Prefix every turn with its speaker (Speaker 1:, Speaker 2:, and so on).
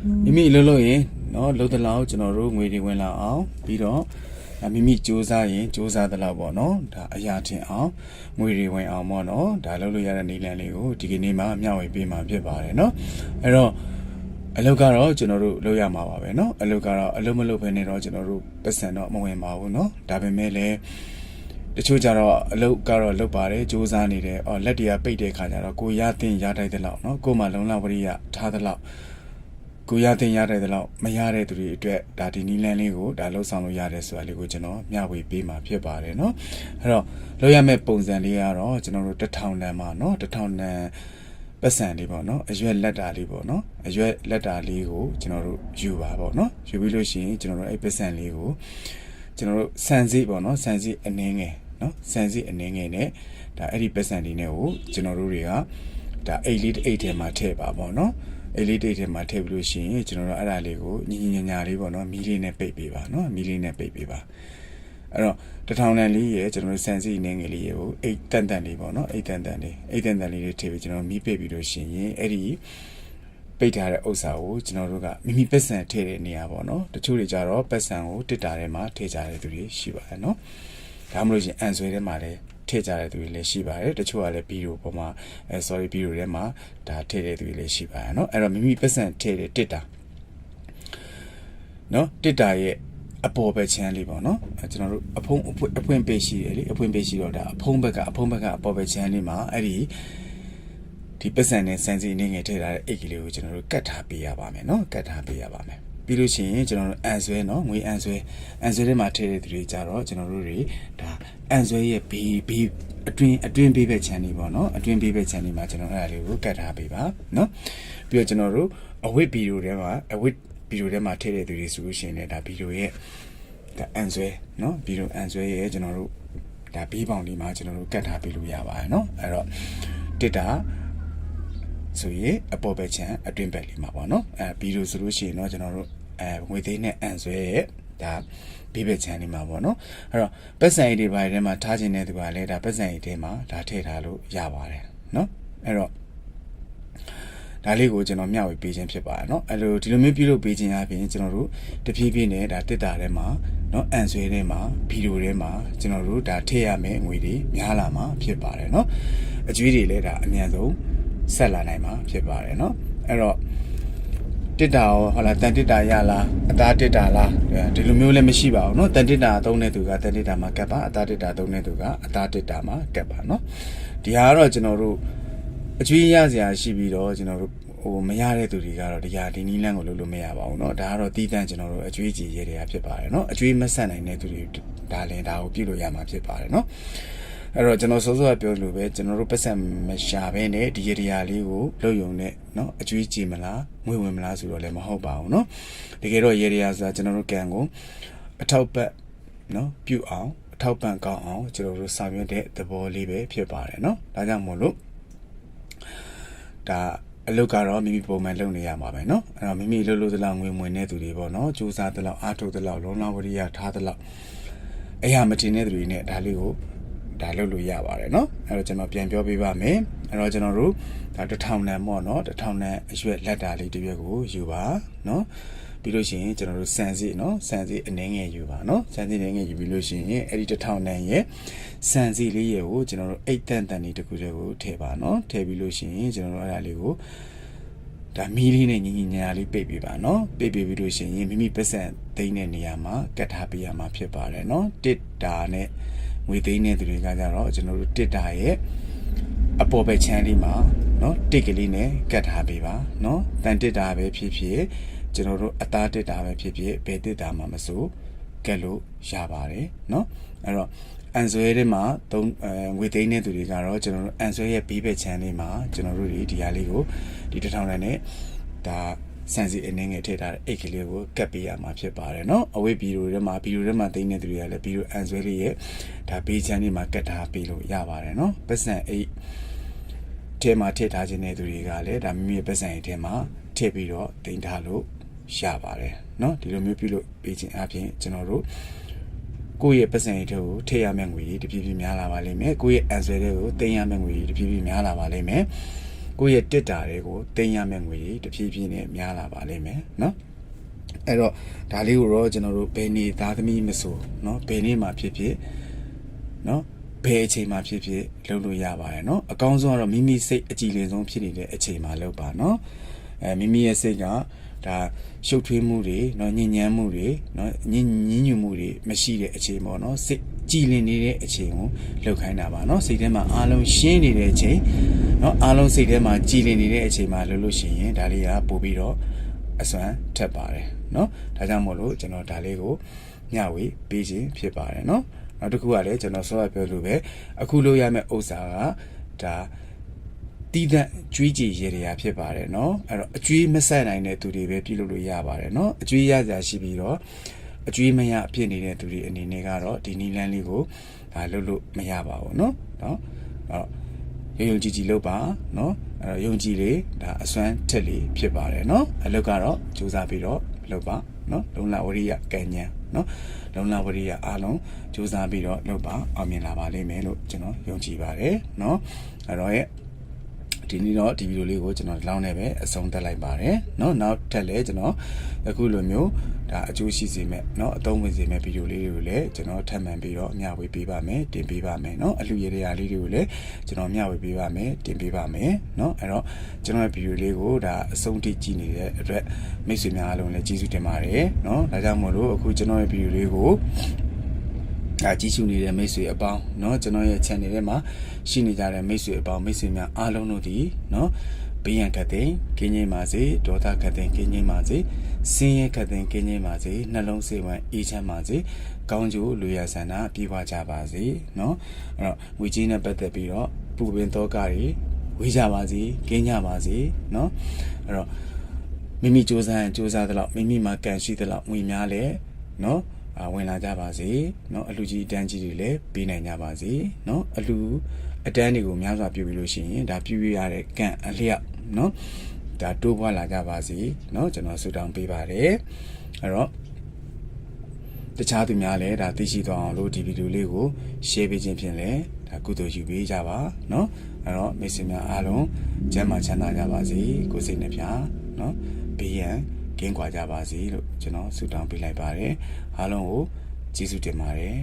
Speaker 1: မိမိလှုပ်လို့ရင်နော်လှုပ်တဲ့လောက်ကျွန်တော်တို့ငွေတွေဝင်လာအောင်ပြီးတော့မိမိစူးစမ်းရင်စူးစမ်းတဲ့လောက်ပေါ့နော်ဒါအရာထင်အောင်ငွေတွေဝင်အောင်ပေါ့နော်ဒါလှုပ်လို့ရတဲ့နည်းလမ်းလေးကိုဒီကနေ့မှမျှဝေပေးမှာဖြစ်ပါတယ်နော်အဲ့တော့အလုပ်ကတော့ကျွန်တော်တို့လုပ်ရမှာပါပဲเนาะအလုပ်ကတော့အလုပ်မလုပ်ဘဲနဲ့တော့ကျွန်တော်တို့ပတ်စံတော့မဝင်ပါဘူးเนาะဒါပေမဲ့လည်းတချို့ကြတော့အလုပ်ကတော့လုပ်ပါတယ်စူးစမ်းနေတယ်လက်တွေကပိတ်တဲ့ခါကျတော့ကိုရတဲ့ရတိုက်တဲ့လောက်เนาะကိုမှလုံလောက်ဝရိယထားတဲ့လောက်ကိုရတဲ့ရတိုက်တဲ့လောက်မရတဲ့သူတွေအတွက်ဒါဒီနီလန်းလေးကိုဒါလှုပ်ဆောင်လို့ရတယ်ဆိုတာလေးကိုကျွန်တော်မျှဝေပေးမှာဖြစ်ပါတယ်เนาะအဲ့တော့လုပ်ရမယ့်ပုံစံလေးကတော့ကျွန်တော်တို့1000တန်မှာเนาะ1000တန်ပတ်စံလေးပေါ့နော်အရွက်လက်တာလေးပေါ့နော်အရွက်လက်တာလေးကိုကျွန်တော်တို့ယူပါပေါ့နော်ယူပြီးလို့ရှိရင်ကျွန်တော်တို့အဲ့ပတ်စံလေးကိုကျွန်တော်တို့စံစည်းပေါ့နော်စံစည်းအနှင်းငယ်နော်စံစည်းအနှင်းငယ်နဲ့ဒါအဲ့ဒီပတ်စံလေးနဲ့ကိုကျွန်တော်တို့တွေကဒါအိတ်လေးတစ်အိတ်ထဲမှာထည့်ပါပေါ့နော်အိတ်လေးတစ်အိတ်ထဲမှာထည့်ပြီးလို့ရှိရင်ကျွန်တော်တို့အဲ့ဒါလေးကိုညင်ညာလေးပေါ့နော်မီးလေးနဲ့ပိတ်ပေးပါနော်မီးလေးနဲ့ပိတ်ပေးပါအဲ့တော့1000တန်လေးရဲ့ကျွန်တော်တို့စံစီနေငယ်လေးကိုအိတ်တန်တန်လေးပေါ့နော်အိတ်တန်တန်လေးတွေထည့်ပြီးကျွန်တော်မီးပိတ်ပြီးလို့ရှိရင်အဲ့ဒီပိတ်ထားတဲ့ဥစ္စာကိုကျွန်တော်တို့ကမိမိပတ်စံထည့်တဲ့နေရာပေါ့နော်တချို့တွေကြတော့ပတ်စံကိုတစ်တာထဲမှာထည့်ကြတဲ့သူတွေရှိပါတယ်နော်ဒါမှမဟုတ်ရင်အန်ဆွဲထဲမှာလည်းထည့်ကြတဲ့သူတွေလည်းရှိပါတယ်တချို့ကလည်းဗီဒီယိုပေါ်မှာဗီဒီယိုထဲမှာဒါထည့်တဲ့သူတွေလည်းရှိပါတယ်နော်အဲ့တော့မိမိပတ်စံထည့်တဲ့တစ်တာနော်တစ်တာရဲ့အပေါ်ဘက်ချမ်းလေးပေါ့နော်ကျွန်တော်တို့အဖွင့်ပေးရှိတယ်လေအဖွင့်ပေးရှိတော့ဒါအဖုံးဘက်ကအပေါ်ဘက်ချမ်းလေးမှာအဲ့ဒီပတ်စံနဲ့စံစီနေငယ်ထည့်ထားတဲ့အိတ်ကလေးကိုကျွန်တော်တို့ကတ်ထားပေးရပါမယ်နော်ကတ်ထားပေးရပါမယ်ပြီးလို့ရှိရင်ကျွန်တော်တို့အန်ဆွဲနော်ငွေအန်ဆွဲထဲမှာထည့်တဲ့သူတွေကြတော့ကျွန်တော်တို့တွေဒါအန်ဆွဲရဲ့ဘေးအတွင်းဘေးဘက်ချမ်းလေးပေါ့နော်အတွင်းဘေးဘက်ချမ်းလေးမှာကျွန်တော်အဲ့ဒါလေးကိုကတ်ထားပေးပါနော်ပြီးတော့ကျွန်တော်တို့အဝတ်ဗီဒီယိုထဲမှာဗီဒီယိုထဲမှာထည့်တဲ့သူတွေဆိုလို့ရှိရင်လည်းဒါဗီဒီယိုရဲ့ဒါအန်ဆွဲနော်ဗီဒီယိုအန်ဆွဲရဲ့ကျွန်တော်တို့ဒါဘေးပေါင်လေးမှာကျွန်တော်တို့ကတ်ထားပေးလို့ရပါတယ်နော်အဲ့တော့တစ်တာဆိုရင်အပေါ်ဘက်ချမ်းအတွင်းဘက်လေးမှာပေါ့နော်ဗီဒီယိုဆိုလို့ရှိရင်တော့ကျွန်တော်တို့ငွေသေးနဲ့အန်ဆွဲရဲ့ဒါဘေးဘက်ချမ်းလေးမှာပေါ့နော်အဲ့တော့ပတ်စံရည်တွေဘာတွေထဲမှာထားခြင်းတဲ့သူကလည်းဒါပတ်စံရည်ထဲမှာဒါထည့်ထားလို့ရပါတယ်နော်အဲ့တော့ဒါလေးကိုကျွန်တော်မျှဝေပေးခြင်းဖြစ်ပါတယ်เนาะအဲ့လိုဒီလိုမျိုးပြုလုပ်ပေးခြင်းအပြင်ကျွန်တော်တို့တဖြည်းဖြည်းနဲ့ဒါတစ်တာထဲမှာเนาะအန်ဆွဲထဲမှာဗီဒီယိုထဲမှာကျွန်တော်တို့ဒါထည့်ရမယ့်ငွေတွေများလာမှာဖြစ်ပါတယ်เนาะအကျွေးတွေလည်းဒါအများဆုံးဆက်လာနိုင်မှာဖြစ်ပါတယ်เนาะအဲ့တော့တစ်တာရောဟုတ်လားတန်တစ်တာရလားအသားတစ်တာလားဒီလိုမျိုးလည်းမရှိပါဘူးเนาะတန်တစ်တာသုံးတဲ့သူကတန်တစ်တာမှာကတ်ပါအသားတစ်တာသုံးတဲ့သူကအသားတစ်တာမှာကတ်ပါเนาะဒီဟာကတော့ကျွန်တော်တို့အကျွေးရစရာရှိပြီးတော့ကျွန်တော်တို့မရတဲ့သူတွေကတော့ဒီနီးလန်းကိုလုပ်လို့မရပါဘူးเนาะဒါကတော့တီးတန့်ကျွန်တော်တို့အကျွေးကြီးရဲတွေကဖြစ်ပါတယ်เนาะအကျွေးမဆက်နိုင်တဲ့သူတွေဒါလည်းဒါကိုပြုလို့ရမှာဖြစ်ပါတယ်เนาะအဲ့တော့ကျွန်တော်စောစောကပြောလို့ပဲကျွန်တော်တို့ပတ်စံမရှာဘဲနဲ့ဒီရေရာလေးကိုလုပ်ယုံနဲ့เนาะအကျွေးကြီးမလားငွေဝင်မလားဆိုတော့လည်းမဟုတ်ပါဘူးเนาะတကယ်တော့ရေရာဆိုတာကျွန်တော်တို့ကံကိုအထောက်ပတ်เนาะပြုအောင်အထောက်ပံ့ကောင်းအောင်ကျွန်တော်တို့ဆောင်ရွက်တဲ့သဘောလေးပဲဖြစ်ပါတယ်เนาะဒါကြောင့်မို့လို့ဒါအလုပ်ကတော့မိမိပုံမှန်လုပ်နေရမှာပဲเนาะအဲ့တော့မိမိလှုပ်သလောက်ငွေဝင်တဲ့သူတွေပေါ့เนาะစူးစမ်းသလောက်အားထုတ်သလောက်လုံလောက်ဝရိယထားသလောက်အရာမတင်တဲ့သူတွေနဲ့ဒါလေးကိုဒါလုပ်လို့ရပါတယ်เนาะအဲ့တော့ကျွန်တော်ပြန်ပြောပေးပါမယ်အဲ့တော့ကျွန်တော်တို့ဒါ1000တန်ပေါ့เนาะ1000တန်အရွက်လက်တာလေးတစ်ရွက်ကိုယူပါเนาะပြီးလို့ရှိရင်ကျွန်တော်တို့စံစီเนาะစံစီအနှင်းငယ်ယူပါเนาะစံစီအနှင်းငယ်ယူပြီးလို့ရှိရင်အဲ့ဒီ1000တန်ရဲ့စံစီလေးရဲ့ကိုကျွန်တော်တို့အိတ်တန်လေးတစ်ခုတည်းကိုထည့်ပါเนาะထည့်ပြီးလို့ရှိရင်ကျွန်တော်တို့အဲ့ဒါလေးကိုဒါမီးလေးနဲ့ညီညာလေးပိတ်ပေးပါเนาะပိတ်ပေးပြီးလို့ရှိရင်မိမိပတ်စံသိမ်းတဲ့နေရာမှာကတ်ထားပေးရမှာဖြစ်ပါတယ်เนาะတစ်တာနဲ့ငွေသိမ်းတဲ့သူတွေကကြတော့ကျွန်တော်တို့တစ်တာရဲ့အပေါ်ဘက်ချမ်းလေးမှာเนาะတစ်ကလေးနဲ့ကတ်ထားပေးပါเนาะတန်တစ်တာပဲဖြစ်ဖြစ်ကျွန်တော်တို့အသားတစ်တာပဲဖြစ်ဖြစ်ဘယ်တစ်တာမှမစိုးကတ်လို့ရပါတယ်เนาะအဲ့တော့အန်ဆွဲထဲမှာငွေသိမ်းတဲ့သူတွေကတော့ကျွန်တော်တို့အန်ဆွဲရဲ့ဘေးဘက်ချမ်းလေးမှာကျွန်တော်တို့ဒီဟာလေးကိုဒီ1000တန်နဲ့ဒါစံစီအနှင်းငယ်ထည့်ထားတဲ့အိတ်ကလေးကိုကတ်ပေးရမှာဖြစ်ပါတယ်เนาะအဝိဗီဒီယိုထဲမှာသိမ်းတဲ့သူတွေကလည်းဗီဒီယိုအန်ဆွဲလေးရဲ့ဒါဘေးချမ်းလေးမှာကတ်ထားပေးလို့ရပါတယ်เนาะပတ်စံအိတ်ထဲမှာထည့်ထားခြင်းတဲ့သူတွေကလည်းဒါမိမိရဲ့ပတ်စံအိတ်ထဲမှာထည့်ပြီးတော့တင်ထားလို့ရပါတယ်เนาะဒီလိုမျိုးပြုလို့ပေးခြင်းအပြင်ကျွန်တော်တို့ကိုယ့်ရဲ့ပတ်စံရိတ်ကိုထည့်ရမယ့်ငွေတဖြည်းဖြည်းများလာပါလိမ့်မယ်ကိုယ့်ရဲ့အန်ဆွဲတွေကိုတင်ရမယ့်ငွေတဖြည်းဖြည်းများလာပါလိမ့်မယ် ကိုယ့်ရဲ့တက်တာတွေကိုတင်ရမယ့်ငွေတွေတဖြည်းဖြည်းနဲ့များလာပါလိမ့်မယ်နော်အဲ့တော့ဒါလေးကိုတော့ကျွန်တော်တို့ဘယ်နေသားသမီးမဆိုနော်ဘယ်နေမှာဖြစ်ဖြစ်နော်ဘယ်အချိန်မှာဖြစ်ဖြစ်လုပ်လို့ရပါတယ်နော်အကောင်းဆုံးကတော့မိမိစိတ်အကြည်လင်ဆုံးဖြစ်နေတဲ့အချိန်မှာလုပ်ပါနော်မိမိရဲ့စိတ်ကဒါရှုပ်ထွေးမှုတွေနော်ညဉ့်ညမ်းမှုတွေနော်ညဉ့်ညူမှုတွေမရှိတဲ့အချိန်ပေါ့နော်စိတ်ကြည်လင်နေတဲ့အချိန်ကိုလုပ်ခိုင်းတာပါနော်စိတ်ထဲမှာအားလုံးရှင်းနေတဲ့အချိန်နော်အားလုံးစိတ်ထဲမှာကြည်လင်နေတဲ့အချိန်မှာလုပ်လို့ရှိရင်ဒါလေးကပို့ပြီးတော့အစွမ်းထက်ပါတယ်နော်ဒါကြောင့်မို့လို့ကျွန်တော်ဒါလေးကိုမျှဝေပေးခြင်းဖြစ်ပါတယ်နော်နောက်တစ်ခုကလည်းကျွန်တော်ဆောရပြောလို့ပဲအခုလို့ရမယ့်ဥစ္စာကဒါတီးတဲ့ကျွေးကြည်ရေရာဖြစ်ပါတယ်เนาะအဲ့တော့အကျွေးမဆက်နိုင်တဲ့သူတွေပဲပြုလုပ်လို့ရပါတယ်เนาะအကျွေးရကြရှိပြီးတော့အကျွေးမရဖြစ်နေတဲ့သူတွေအနေနဲ့ကတော့ဒီနီလန်းလေးကိုဒါလုပ်လို့မရပါဘူးเนาะအဲ့တော့ယုံကြည်လုပ်ပါเนาะအဲ့တော့ယုံကြည်လေးဒါအစွမ်းထက်လေးဖြစ်ပါတယ်เนาะအလုပ်ကတော့ကြိုးစားပြီးတော့လုပ်ပါเนาะလုံလဝရိယကံဉဏ်เนาะလုံလဝရိယအားလုံးကြိုးစားပြီးတော့လုပ်ပါအောင်မြင်လာပါလိမ့်မယ်လို့ကျွန်တော်ယုံကြည်ပါတယ်เนาะအဲ့တော့ဒီနေ့တော့ဒီဗီဒီယိုလေးကိုကျွန်တော်လောင်းနေပဲအဆုံးသတ်လိုက်ပါတယ်เนาะနောက်ထပ်လည်းကျွန်တော်အခုလိုမျိုးဒါအကျိုးရှိစေမဲ့เนาะအသုံးဝင်စေမဲ့ဗီဒီယိုလေးတွေကိုလည်းကျွန်တော်ထပ်မံပြီးတော့မျှဝေပေးပါမယ်တင်ပေးပါမယ်เนาะအလှူရည်ရာလေးတွေကိုလည်းကျွန်တော်မျှဝေပေးပါမယ်တင်ပေးပါမယ်เนาะအဲ့တော့ကျွန်တော်ရဲ့ဗီဒီယိုလေးကိုဒါအဆုံးထိကြည့်နေတဲ့အတွက်မိတ်ဆွေများအားလုံးလည်းကျေးဇူးတင်ပါတယ်เนาะဒါကြောင့်မို့လို့အခုကျွန်တော်ရဲ့ဗီဒီယိုလေးကိုကြည့်ရှုနေတဲ့မိတ်ဆွေအပေါင်းเนาะကျွန်တော်ရဲ့ channel ထဲမှာရှိနေကြတဲ့မိတ်ဆွေအပေါင်းမိတ်ဆွေများအားလုံးတို့ဒီเนาะဘေးရန်ခတ်တဲ့ကင်းငိမ့်ပါစေဒေါသခတ်တဲ့ကင်းငိမ့်ပါစေစင်းရဲခတ်တဲ့ကင်းငိမ့်ပါစေနှလုံးစိတ်ဝမ်းအေးချမ်းပါစေကောင်းကျိုးလူရဆန္ဒပြေဝကြပါစေเนาะအဲ့တော့ဝီကြီးနဲ့ပတ်သက်ပြီးတော့ပူပင်သောကတွေဝေးကြပါစေကင်းကြပါစေเนาะအဲ့တော့မိမိစူးစမ်းသလောက်မိမိမှာကံရှိသလောက်ငွေများလဲเนาะဝင်လာကြပါစေเนาะအလူကြီးအတန်းကြီးတွေလည်းပေးနိုင်ကြပါစေเนาะအလူအတန်းတွေကိုများစွာပြုပြီးလို့ရှိရင်ဒါပြုရတဲ့ကံအလျောက်เนาะဒါတိုးပွားလာကြပါစေเนาะကျွန်တော်ဆုတောင်းပေးပါတယ်အဲ့တော့တခြားသူများလည်းဒါသိရှိသွားအောင်လို့ဒီဗီဒီယိုလေးကို share ပေးခြင်းဖြင့်လည်းဒါကုသိုလ်ယူပေးကြပါเนาะအဲ့တော့မိတ်ဆွေများအားလုံးကျမ်းမာချမ်းသာကြပါစေကိုယ်စိတ်နှပြเนาะဘေးရန်ကင်းကွာကြပါစေလို့ကျွန်တော်ဆုတောင်းပေးလိုက်ပါတယ်အားလုံးကိုကျေးဇူးတင်ပါတယ်